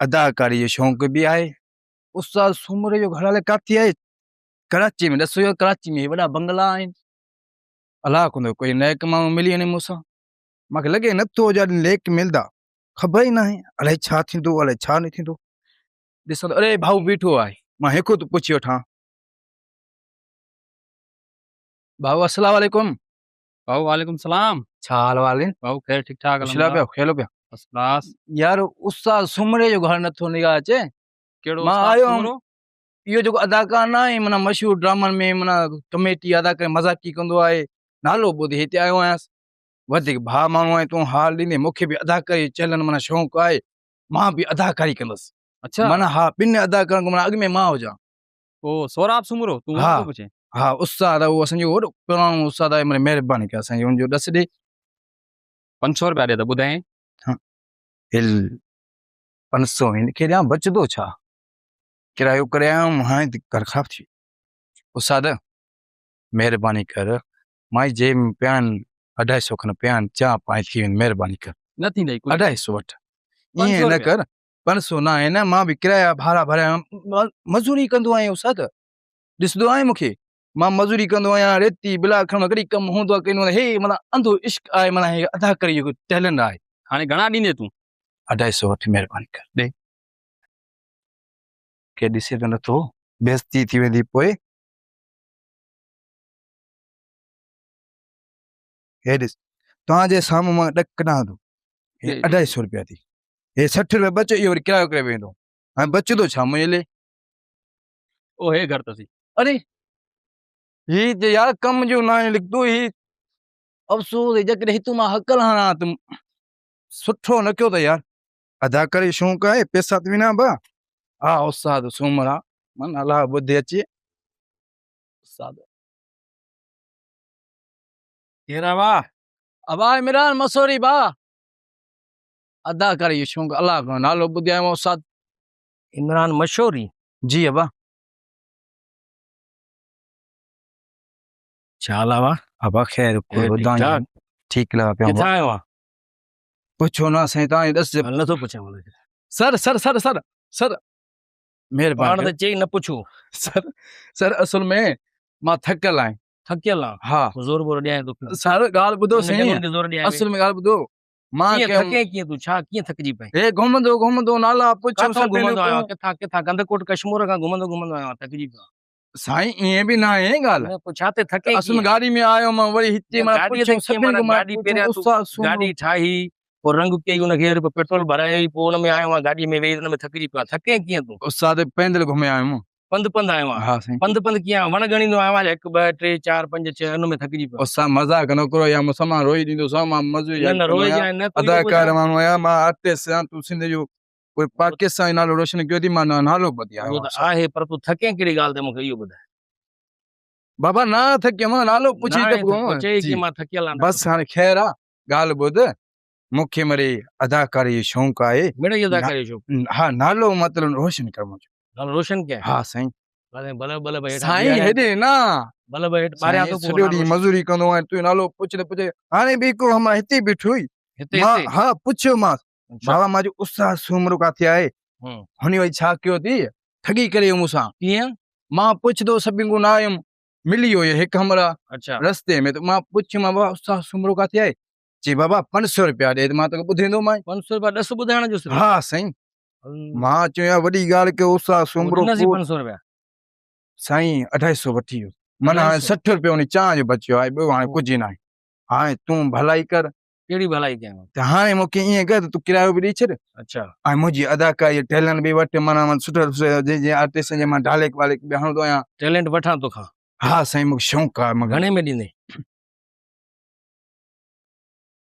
अदाकारी जो शौक़ु बि आहे। उस्ताद सूमर जो घर हाले काथे आहे? कराची में। ॾसो कराची में वॾा बंगला आहिनि। अलाह कंदो कोई नेक माण्हू मिली वञे मूंसां। मूंखे लॻे नथो ॼण नेक मिलंदा, ख़बर ई न आहे अलाए छा थींदो अलाए छा न थींदो। ॾिसो अरे भाऊ बीठो आहे, मां हिकु थो पुछी वठां। भाऊ अस्सलाम वालेकुम। भाऊ वालेकुम सलाम। छा हाल वाल आहिनि? भाऊ खैर ठीक ठाक पिया खेलो पिया फर्स्ट क्लास। यार उस्ताद सुमरे जो घर नथो निगाह अचे। केड़ो मां उस्ताद आयो सुमरो? इहो जेको अदाकार न आहे माना मशहूर ड्रामनि में माना कमेटी अदा करे मज़ाकी कंदो आहे, नालो ॿुधी हिते आयो आहियां। वधीक भाउ माण्हू आहे तूं हाल ॾींदे, मूंखे बि अदाकारी चैनल माना शौक़ु आहे, मां बि अदाकारी कंदुसि। अच्छा माना हा ॿिनि अदाकारनि खां माना अॻु में मां हुजां। ओ सोराब सुमरो तूं हा तो पूछे? हा उस्ताद उहो असांजो वॾो पुराणो उस्ताद आहे, माना महिरबानी कयो असांखे हुनजो ॾस ॾे। 500 रुपया दे त ॿुधाए। हिल 500 हिनखे ॾियां बचंदो छा? किरायो करे आयुमि हाणे घर ख़राब थी। उस्ताद महिरबानी कर, मां जेब में पिया आहिनि 250 खनि पिया आहिनि, चाह पाणी थी वेंदी, महिरबानी कर। न थींदई कुछ 250 वठ, ईअं न कर। 500 न आहे न, मां बि किराया भाड़ा भरिया मज़ूरी कंदो आहियां उस्ताद, ॾिसंदो आहे मूंखे मां मज़ूरी कंदो आहियां, रेती बिला खण कॾहिं कमु हूंदो आहे कंदो हे माना अंधो इश्क आहे, माना हे अदाकारी जो टैलेंट आहे। हाणे घणा ॾींदे तूं? 250 वठ महिरबानी कर ॾे। के ॾिसे त नथो, बेइज्जती थी वेंदी पोइ। हे ॾिस तव्हांजे साम्हूं मां ॾक कढां थो, हे 250 रुपया थी, हे 60 रुपया बचे, इहो वरी किरायो करे वेंदो, हाणे बचंदो छा मुंहिंजे लाइ? ओ हे घर तसी। अरे ही त यार कम जो न आहे लिखंदो, ही अफ़सोस जेकॾहिं हितूं मां हकल हणां त सुठो न कयो त यार। अदाकारी शौक़ु आहे, पैसा त विना बा। हा उस्ताद सूमरा मन अलाह ॿुधे अचे। उस्ताद केरा वाह अबा इमरान मसूरी बा अदाकारी जो शौक़ु अलाह को नालो ॿुधे आयो उस्ताद। इमरान मशहूरी? जी अबा। छा लावा? अबा खैर ठीक लगा पिया। किथां आयो आहे? पुछो ना साईं, तव्हां ॾस नथो पुछां मुंहिंजे। Sir sir sir sir sir महिरबानी पाण त चई न पुछो। सर सर असल में मां थकियल आहियां। थकियल आहे? हा ज़ोर बोर ॾियां तोखे। सर ॻाल्हि ॿुधो सही, असल में ॻाल्हि ॿुधो, मां थके कीअं तूं छा कीअं थकिजी पई? हे घुमंदो नाला पुछो किथां घुमंदो आयो? किथां गंदकोट कश्मीर खां घुमंदो आयो थकिजी पियो साईं? ईअं बि न आहे ॻाल्हि, छा ते थके? असल में गाड़ी में आयो मां, वरी हिते मां गाड़ी ठाही, पोइ रंग कई उनखे, पेट्रोल भराई, पोइ उन में आयो आहियां गाॾी में वेही, उन में थकिजी पियो आहे। थके कीअं तूं? उस्ताद पैदल घुमे आयुमि। पंधु आयो आहियां? हा साईं। पंधु कीअं वण ॻणींदो आहियां 1 2 3 4 5 6 उन में थकिजी पियो। उस्ताद मज़ाक न करो या मूंसां मां रोई ॾींदो सां, मां मज़ो न रोई जाए न, अदाकार माण्हू आहियां, मां आर्टिस्ट आहियां, तूं सिंध जो कोई पाकिस्तानी नालो रोशन कयो थी, मां नालो ॿुधी आयो आहे, पर तूं थके कहिड़ी ॻाल्हि ते मूंखे इहो ॿुधाए। बाबा न थकियो, मां नालो पुछी त मां थकियल आहियां बस। हाणे ख़ैर आहे, ॻाल्हि ॿुध, मूंखे वरी अदाकारी जो शौक़ु आहे। मिड़ई अदाकारी जो शौक़ु? हा, नालो मतिलबु रोशन करणो। नालो रोशन क्या? हा साईं। भले साईं हेॾे न भले ॿारियां तो सॼो ॾींहुं मज़ूरी कंदो आहियां, तूं नालो पुछे हाणे बि हिकिड़ो मां हिते बीठो हुई, हा पुछियो मां बाबा मुंहिंजो उस्ताद सूमरो काथे आहे? हुन वरी छा कयो थी, ठगी करे मूंसां। कीअं? मां पुछंदो सभिनि खां न आयुमि, मिली वियो हिकु हमरा रस्ते में, त मां पुछियो मां बाबा उस्ताद सूमरो काथे आहे? चई बाबा 500 रुपया ॾे, त मां तोखे ॿुधाईंदो मां 500 रुपया 10 ॿुधाइण जो। हा साईं। मां चयो वॾी ॻाल्हि कयो उस्ताद सूमरो 500 रुपया साईं 250 वठी वियो, माना हाणे 60 रुपया उन चांहि जो बचियो आहे, ॿियो हाणे कुझु न आहे। हाणे तूं भलाई कर। कहिड़ी भलाई कयां? त हाणे मूंखे ईअं कर, तूं किरायो बि ॾेई छॾ। अच्छा। ऐं मुंहिंजी अदाकारी टैलेंट बि वटि, माना सुठो जीअं आर्टिस्ट जे मां ढालेक वालेक बि हणंदो आहियां। टैलेंट वठां तोखां? हा साईं मूंखे शौक़ु आहे। घणे में ॾींदे?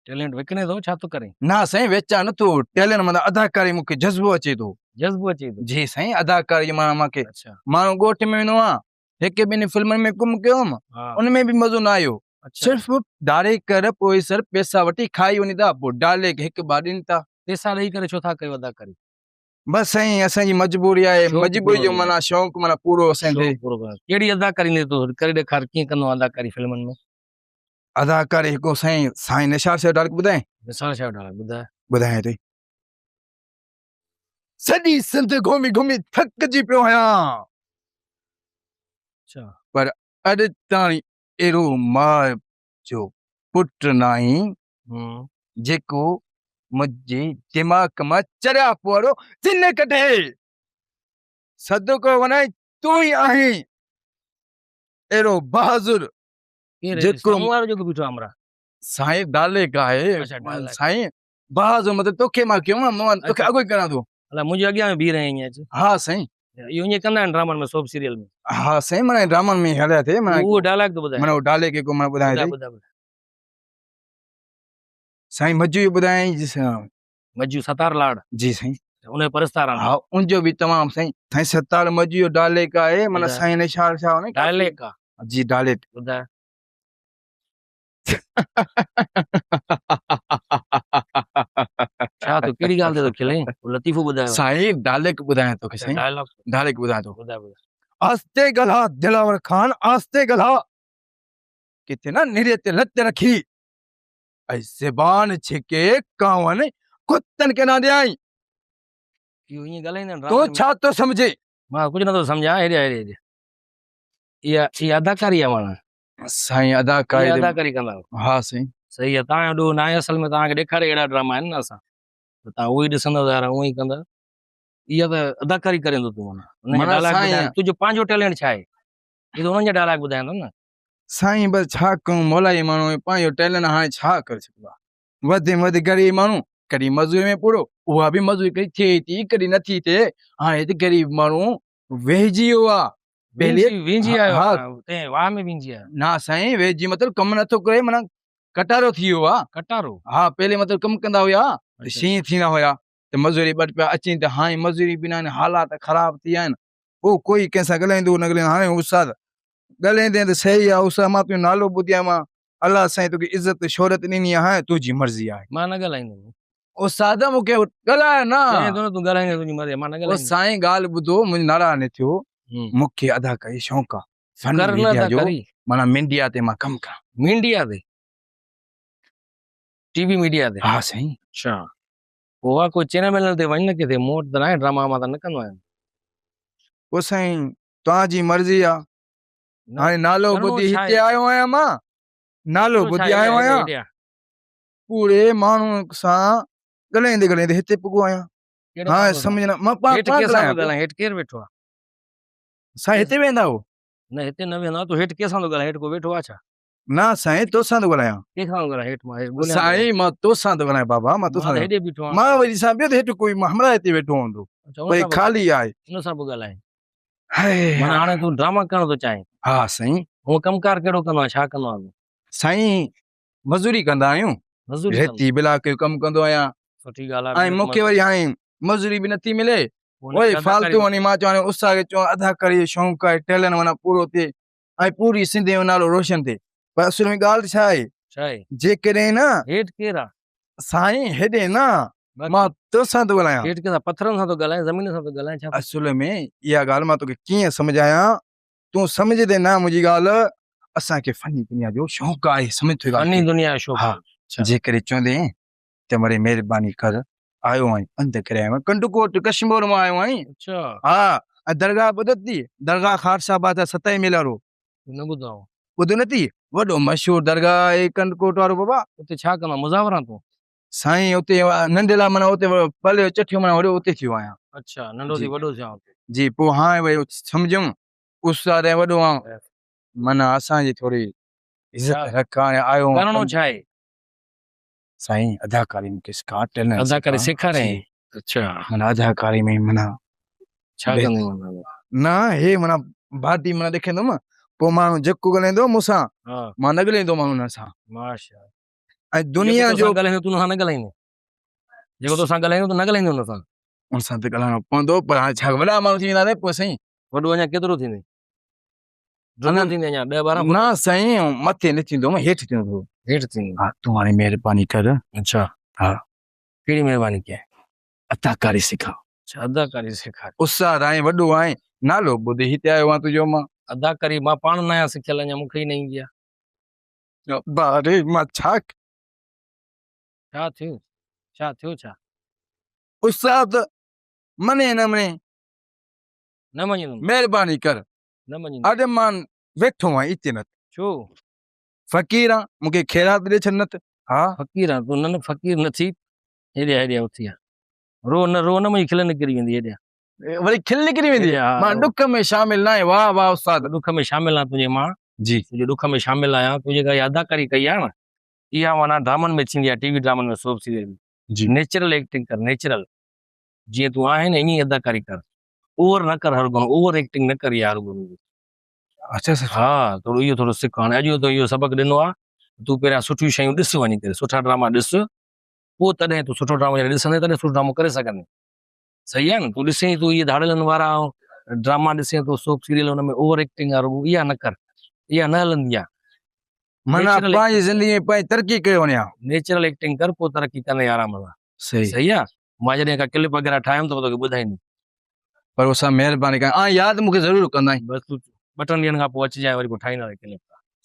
टैलेंट विकणे थो छा थो करे? न साईं वेचा नथो, टैलेंट माना अदाकारी मूंखे जज़्बो अचे थो। जज़्बो अचे थो? जी साईं, अदाकारी माना मूंखे माण्हू ॻोठ में वेंदो आहे, हिकु ॿिनि फिल्मनि में कमु कयो हुअमि, उनमें बि मज़ो न आयो। सिर्फ़ु डायरेक्ट कर, पोइ सर पैसा वठी खाई वञी था, पोइ डायरेक्ट हिकु बार ॾिनि था। पैसा ॾेई करे छो था कयो अदाकारी? बस साईं असांजी मजबूरी आहे, मजबूरी जो माना शौक़ु माना पूरो असांखे। कहिड़ी अदाकारी ने तो करे ॾेखार, कीअं कंदो अदाकारी फिल्मनि में? अदाकारी हिकु साईं निसार साहिब डायरेक्ट ॿुधाए? निसार साहिब डायरेक्ट ॿुधाए। ॿुधाए थी। सॼी सिंध घुमी घुमी थकिजी पियो आहियां, अच्छा पर अॼु ताईं अहिड़ो माउ जो पुटु नाहीं जेको मुंहिंजे दिमाग़ मां चरिया पोरो जिन कढे सदको वञाई तूं ई आहीं अहिड़ो बहादुर जेको साम्हूं वारो जेको बीठो आहे हमरा साईं डाले का आहे अच्छा, डाले। साईं बहादुर मतलब तोखे मां कयो मां तोखे अॻो ई करां थो। अलाए मुंहिंजे अॻियां में बीह रहे हीअं अच हा साईं, इहो ईअं कंदा आहिनि ड्रामनि में सोप सीरियल में हा साईं माना ड्रामनि में हलिया थे माना उहो डायलॉग तो ॿुधाए माना वो डाले के को मां ॿुधायां ॿुधाए थी ॿुधाए साईं मजू ई ॿुधायईं जी साईं। मज्जू सतार लाड़ जी साईं, उन परस्तार हा उनजो बि तमामु साईं साईं सतार मजू जो डाले का आहे माना ॿुधाए। साईं ने छा छा हुन डायलॉग का जी डाले ॿुधाए छा तूं कहिड़ी ॻाल्हि ते तो खिले लतीफ़ो ॿुधायो साईं डालेक ॿुधायां तोखे साईं डायलॉग डालेक ॿुधायां थो ॿुधाए ॿुधाए आस्ते गला दिलावर खान आस्ते गला किथे ना निरे ते लत रखी ऐं ज़बान छिके कावन कुत्तन के ना ॾियाई इहो ईअं ॻाल्हाईंदा आहिनि तो ड्रामे में छा तो समझे मां कुझु नथो सम्झां हेॾे हेॾे इहा अदाकारी आहे माना साईं इहा अदाकारी अदाकारी कंदा आहियो हा साईं सही आहे तव्हांजो ॾोह न आहे असल में तव्हांखे ॾेखारे अहिड़ा ड्रामा आहिनि न असां त तव्हां उहो ई ॾिसंदव यार उहो ई कंदव इहा त अदाकारी करेंदो तूं माना माना डायलॉग साईं- ॿुधाए तुंहिंजो पंहिंजो टैलेंट छा आहे इहो त उन्हनि जा डायलॉग ॿुधाईंदो न साईं बस छा कयूं मोलाई माण्हू पंहिंजो टैलेंट हाणे छा करे सघिबो आहे वधि में वधि ग़रीब माण्हू कॾहिं मज़ूरी में पूरो उहा बि मज़ूरी कॾहिं थिए थी कॾहिं नथी थिए हाणे हिते ग़रीब माण्हू वेहिजी वियो आहे पहले विंझी आयो हा तंहिं वाह में विंझी आयो ना साईं वेहिजी मतिलबु कमु नथो करे माना कटारो थी वियो आहे कटारो हा पहले मतिलबु कमु कंदा हुया अच्छा। शींहं थींदा हुया त मज़ूरी ॿ रुपया अचनि त हाणे मज़ूरी बि न आहिनि हालात ख़राब थी विया आहिनि पोइ कोई कंहिंसां ॻाल्हाईंदो न ॻाल्हाईंदो हाणे उस्ताद ॻाल्हाईंदे त सही आहे उस्ताद मां तुंहिंजो नालो ॿुधिया मां अलाह साईं तोखे इज़त शोहरत ॾिनी आहे हाणे तुंहिंजी मर्ज़ी आहे मां न ॻाल्हाईंदुमि उस्ताद मूंखे ॻाल्हाए न चए थो न तूं ॻाल्हाईंदे तुंहिंजी मर्ज़ी मां न ओ ॻाल्हाईंदुमि साईं ॻाल्हि ॿुधो मुंहिंजो नाराज़ न थियो मूंखे अदाकारी शौक़ु आहे फन कर न मीडिया जो अदाकारी माना मीडिया ते मां कमु कयां मीडिया ते टीवी मीडिया ते हा साईं अच्छा पोइ आहे कोई चैनल वैनल ते वञ न किथे मूं वटि त न आहे ड्रामा मां त न कंदो आहियां पोइ साईं तव्हांजी मर्ज़ी आहे न, हाणे नालो करिणो ॿुधी छा हिते आहे? आयो आहियां मां नालो करिणो छा ॿुधी आहे? आयो हेॾे- आहियां हेॾे आ। पूरे माण्हू सां ॻाल्हाईंदे ॻाल्हाईंदे हिते पुॻो आहियां कहिड़े हाणे माण्हूअ सां? सम्झ न मां पाण हेठि पाण कंहिंसां ॻाल्हायां थो ॻाल्हाए हेठि केरु वेठो आहे साईं हिते वेंदा हो न हिते न वेंदो आहे तूं हेठि कंहिंसां थो ॻाल्हाए हेठि को वेठो आहे छा न साईं तोसां थो ॻाल्हायां कंहिंसां थो ॻाल्हाए हेठि मां हेठि ॻोल्हियां थो। साईं मां तोसां थो ॻाल्हायां बाबा मां तोसां मां त हेॾे बीठो आहियां मां वरी सां ॿियो त हेठि कोई हमरा हिते वेठो हूंदो अच्छा, उन भई सां पोइ ख़ाली आहे उन सां पोइ ॻाल्हाए हाय, माना हाणे तूं ड्रामा करणो थो चाहीं हा साईं हूअ कमकार कहिड़ो कंदो आहे छा कंदो आहे साईं मज़ूरी कंदा आहियूं मज़दूरी कंदो रेती बिलाक जो कमु कंदो आहियां सुठी ॻाल्हि आहे ऐं मूंखे वरी हाणे मज़ूरी बि नथी मिले पोइ वरी हुनखे फालतू अदाकारी- वञी मां चवां उस्ताद खे चवां अदाकारी जो शौक़ु आहे टैलेंट माना पूरो थिए ऐं पूरी सिंध जो नालो रोशन थिए पर असुल में ॻाल्हि छा आहे छा आहे जेकॾहिं न हेठि केरु आहे साईं हेॾे न बाक़ी मां तोसां थो ॻाल्हायां हेठि कंहिंसां पथरनि सां थो ॻाल्हाए ज़मीन सां थो ॻाल्हाए छा असुल में इहा ॻाल्हि मां तोखे कीअं सम्झायां तूं सम्झंदे न मुंहिंजी ॻाल्हि असांखे फनी दुनिया जो शौक़ु आहे सम्झ थी फनी दुनिया जो शौक़ु हा आहे। अच्छा। जेकॾहिं चवंदे त वरी महिरबानी कर आयो आहीं अंध करे आयो आहियां कंडुकोट कश्मीर मां आयो आहीं अच्छा हा ऐं दरगाह ॿुधती दरगाह खारसाबाद आहे 27 मील वारो न ॿुधाओ ॿुध नथी वॾो मशहूरु दरगाह आहे कंडकोट वारो बाबा उते छा कंदो मुज़ावरा तूं साईं उते नंढेला माना उते पले चठियूं माना वॾो उते थियो आहियां अच्छा नंढो थी जी। वॾो थियां उते जी पोइ हाणे वरी सम्झुमि उस्ताद ऐं वॾो आहियां माना असांजी थोरी इज़त छा? रख हाणे आयो करिणो छा आहे साईं अदाकारी मूंखे सिखा अदाकारी सेखारे अच्छा माना अदाकारी में माना छा बे- कंदो न हे माना भाती माना ॾेखारींदुमि पोइ माण्हू जेको ॻाल्हाईंदो मूंसां हा मां न ॻाल्हाईंदो माण्हू हुन सां माशा ऐं दुनिया जो ॻाल्हाईंदो तूं सां न ॻाल्हाईंदो जेको तोसां ॻाल्हाईंदो त न ॻाल्हाईंदो हुन सां हुन सां त ॻाल्हाइणो पवंदो पर हाणे छा वॾा माण्हू थी वेंदा पोइ साईं वॾो अञा केतिरो थींदे ड्रम थींदे अञा 10-12 न साईं मथे न थींदो हेठि थींदो हेठि थींदे हा तूं हाणे महिरबानी कर अच्छा हा कहिड़ी महिरबानी कया अदाकारी सिखा अच्छा अदाकारी सेखार उस्ताद आहे वॾो आहे नालो ॿुधी हिते आयो आहियां तुंहिंजो मां अदाकारी मां पाण न आहियां सिखियल अञा मूंखे ई न ईंदी आहे बारे मां छा छा थियो छा उस्ताद मने न मने न मञींदुमि महिरबानी कर न मञींदुमि अॼु मां वेठो आहियां इते न छो फ़क़ीर आं मूंखे ख़ैरात ॾे छॾ न त हा फ़क़ीर आहे तूं न फ़क़ीर न थी हेॾे हेॾे उथी आहे रो न मुंहिंजी खिल निकिरी वेंदी हेॾे वरी खिल निकिरी वेंदी हेॾे, हा, मां ॾुख में शामिल न आहियां वाह वाह उस्ताद ॾुख में शामिल आहे तुंहिंजे मां जी तुंहिंजे ॾुख में शामिल आहियां तुंहिंजे जेका अदाकारी कई आहे न इहा माना ड्रामनि में थींदी आहे टीवी ड्रामनि में सोप सीरियल में जी नेचुरल एक्टिंग कर नेचुरल जीअं तूं आहे न ईअं ई अदाकारी कर ओवर न कर हर गुण ओवर एक्टिंग न कर यार अच्छा अच्छा हा थोरो इहो थोरो सिख हाणे अॼु तो इहो सबक़ु ॾिनो आहे तूं पहिरियां सुठियूं शयूं ॾिस वञी करे सुठा ड्रामा ॾिस पोइ तॾहिं तूं सुठो ड्रामो जॾहिं ॾिसंदे तॾहिं सुठो ड्रामो करे सघंदे सही आहे न तूं ॾिसें तूं इहे धाड़लनि वारा ड्रामा ॾिसें तूं सोप सीरियल हुन में ओवर एक्टिंग वारो इहा न कर इहा न हलंदी आहे माना Natural पंहिंजी acting ज़िंदगी में पंहिंजी तरक़ी कयो वञा नेचुरल एक्टिंग कर पोइ तरक़ी कंदे आराम सां सही सही आहे मां जॾहिं का क्लिप वग़ैरह ठाहियुमि त तोखे ॿुधाईंदुमि पर उसा महिरबानी कर यादि मूंखे ज़रूरु कंदा आहीं बसि तूं 2 ॾींहंनि खां पोइ अचिजांइ वरी पोइ ठाहींदासीं क्लिप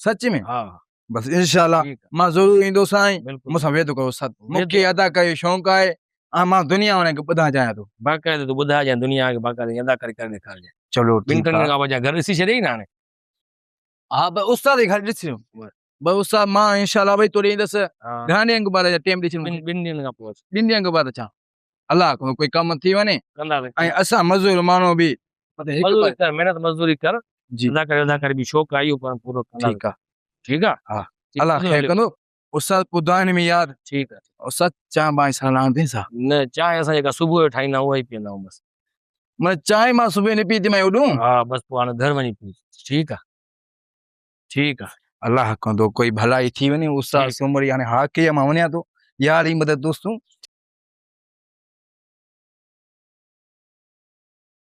सच में हा बसि इंशाल्लाह ठीकु मां ज़रूरु ईंदुसि ऐं बिल्कुलु मूंसां वेदो कयो उस्ताद मूंखे अदाकारी जो शौक़ु आहे ऐं मां दुनिया वारनि खे ॿुधाइणु चाहियां थो बाक़ाइदे तूं ॿुधाइजांइ दुनिया खे बाक़ाइदे अदाकारी करे ॾेखारजांइ चलो 2 ठीकु 3 आहे ॾींहंनि खां पोइ घर ॾिसी छॾियईं न हाणे हा बसि उस्ताद जी खाली ॾिसियो बसि उस्ताद मां इंशाल्लाह भई तोड़े ईंदुसि हा घणे ॾींहंनि खां बाद टाइम ॾिसी 2 ॾींहंनि खां पोइ 2 ॾींहंनि खां बाद अचां अलाह को कोई कमु थी वञे कंदासीं ऐं असां मज़दूर माण्हू बि हिकु मज़दूरी कर महिनत मज़दूरी कर जी अदाकारी बि शौक़ु आहे इहो पर पूरो कंदासीं ठीकु आहे ठीकु आहे हा अलाह ख़ैर कंदो उस्ताद ॿुधाइण में यादि ठीकु आहे उस्ताद चांहि बांहि सां रांधे सां न चांहि असां जेका सुबुह जो ठाहींदा आहियूं उहा ई पीअंदा आहियूं बसि मां चांहि मां सुबुह न पीती मां उॾूं हा बसि पोइ हाणे घर वञी पी ठीकु आहे ठीकु आहे अलाह कंदो कोई भलाई थी वञे उस्ताद ठीकु सुमरी हाणे हाके मां वञा थो यार ई मदद दोस्तूं